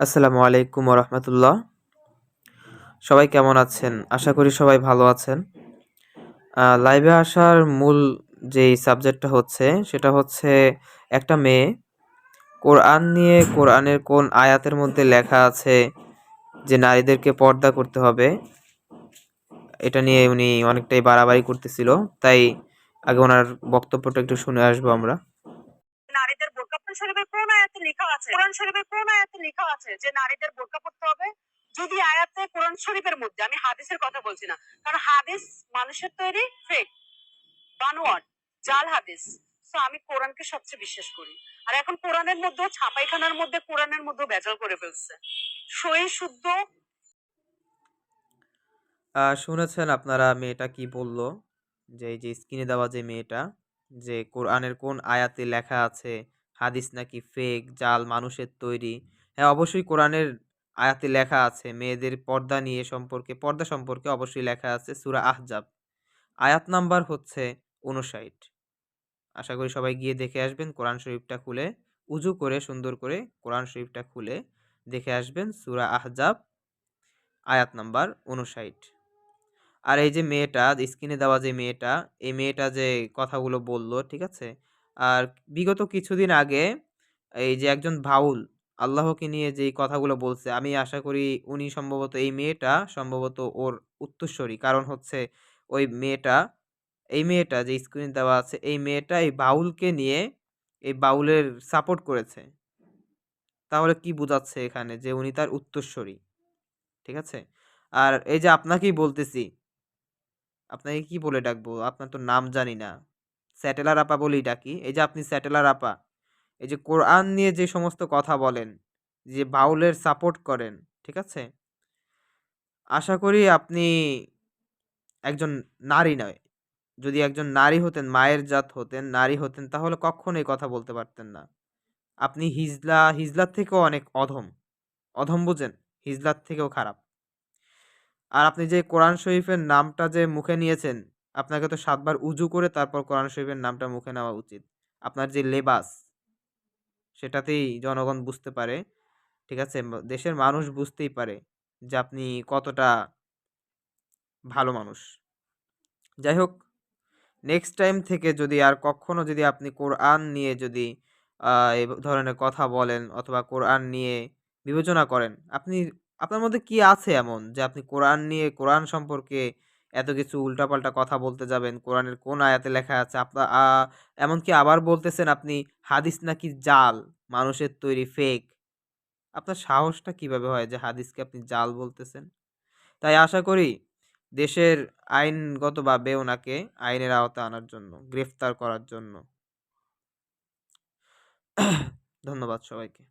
আসসালামু আলাইকুম রহমতুল্লাহ। সবাই কেমন আছেন? আশা করি সবাই ভালো আছেন। লাইভে আসার মূল যেই সাবজেক্টটা হচ্ছে সেটা হচ্ছে একটা মেয়ে কোরআন নিয়ে কোরআনের কোন আয়াতের মধ্যে লেখা আছে যে নারীদেরকে পর্দা করতে হবে, এটা নিয়ে উনি অনেকটাই বাড়াবাড়ি করতেছিল। তাই আগে ওনার বক্তব্যটা একটু শুনে আসবো আমরা। নারীদের বোরকা শরীফের কোন আয়াতে লেখা আছে, কোরআন শরীফের কোন আয়াতে লেখা আছে যে নারীদের বোরকা পড়তে হবে? যদি আয়াতে কোরআন শরীফের মধ্যে, আমি হাদিসের কথা বলছি না, কারণ হাদিস মানুষের তৈরি, ফেক, বানোয়াট, জাল হাদিস। তো আমি কোরআনকে সবচেয়ে বিশ্বাস করি। আর এখন কোরআনের মধ্যে, ছাপাইখানার মধ্যে কোরআনের মধ্যে ভেজাল করে ফেলছে। সহি শুদ্ধ। শুনেছেন আপনারা মেয়েটা কি বলল, যে এই যে স্ক্রিনে দেওয়া যে মেয়েটা, যে কোরআনের কোন আয়াতে লেখা আছে হাদিস নাকি ফেক, জাল, মানুষের তৈরি। হ্যাঁ, অবশ্যই কোরআনের আয়াতে লেখা আছে মেয়েদের পর্দা সম্পর্কে অবশ্যই লেখা আছে সূরা আহজাব, আয়াত নাম্বার হচ্ছে ৫৯। আশা করি সবাই গিয়ে দেখে আসবেন কোরআন শরীফটা খুলে, উজু করে সুন্দর করে কোরআন শরীফটা খুলে দেখে আসবেন সূরা আহজাব আয়াত নাম্বার ৫৯। আর এই যে মেয়েটা, স্ক্রিনে দেওয়া যে মেয়েটা, এই মেয়েটা যে কথাগুলো বলল, ঠিক আছে? আর বিগত কিছুদিন আগে এই যে একজন বাউল আল্লাহকে নিয়ে যেই কথাগুলো বলছে, আমি আশা করি উনি সম্ভবত, এই মেয়েটা সম্ভবত ওর উত্তরসূরি। কারণ হচ্ছে ওই মেয়েটা, এই মেয়েটা যে স্ক্রিনে দেওয়া আছে, এই মেয়েটা এই বাউলকে নিয়ে, এই বাউলের সাপোর্ট করেছে। তাহলে কি বোঝাচ্ছে এখানে? যে উনি তার উত্তরসূরি, ঠিক আছে? আর এই যে আপনাকেই বলতেছি, আপনাকে কি বলে ডাকবো? আপনার তো নাম জানি না। স্যাটেলার আপা বলেই ডাকি। এই যে আপনি স্যাটেলার আপা, এই যে কোরআন নিয়ে যে সমস্ত কথা বলেন, যে বাউলের সাপোর্ট করেন, ঠিক আছে? আশা করি আপনি একজন নারী নয়। যদি একজন নারী হতেন, মায়ের জাত হতেন, নারী হতেন, তাহলে কক্ষনো এই কথা বলতে পারতেন না। আপনি হিজলার থেকেও অনেক অধম। অধম বুঝেন? হিজলার থেকেও খারাপ। আর আপনি যে কোরআন শরীফের নামটা যে মুখে নিয়েছেন, আপনাকে তো ৭ বার উজু করে তারপর কোরআন শরীফের নামটা মুখে নেওয়া উচিত। আপনার যে লেবাস, সেটাতেই জনগণ বুঝতে পারে, ঠিক আছে? দেশের মানুষ বুঝতেই পারে যে আপনি কতটা ভালো মানুষ। যাই হোক, নেক্সট টাইম থেকে যদি আর কখনো যদি আপনি কোরআন নিয়ে যদি এই ধরনের কথা বলেন অথবা কোরআন নিয়ে বিবেচনা করেন, আপনার মধ্যে কি আছে এমন যে আপনি কোরআন নিয়ে, কোরআন সম্পর্কে এত কিছু উল্টাপাল্টা কথা বলতে যাবেন? কোরআনের কোন আয়াতে লেখা আছে এমনকি আবার বলতেছেন আপনি হাদিস নাকি জাল, মানুষের তৈরি, ফেক। আপনার সাহসটা কিভাবে হয় যে হাদিসকে আপনি জাল বলতেছেন? তাই আশা করি দেশের আইনগতভাবে ওনাকে আইনের আওতায় আনার জন্য, গ্রেফতার করার জন্য। ধন্যবাদ সবাইকে।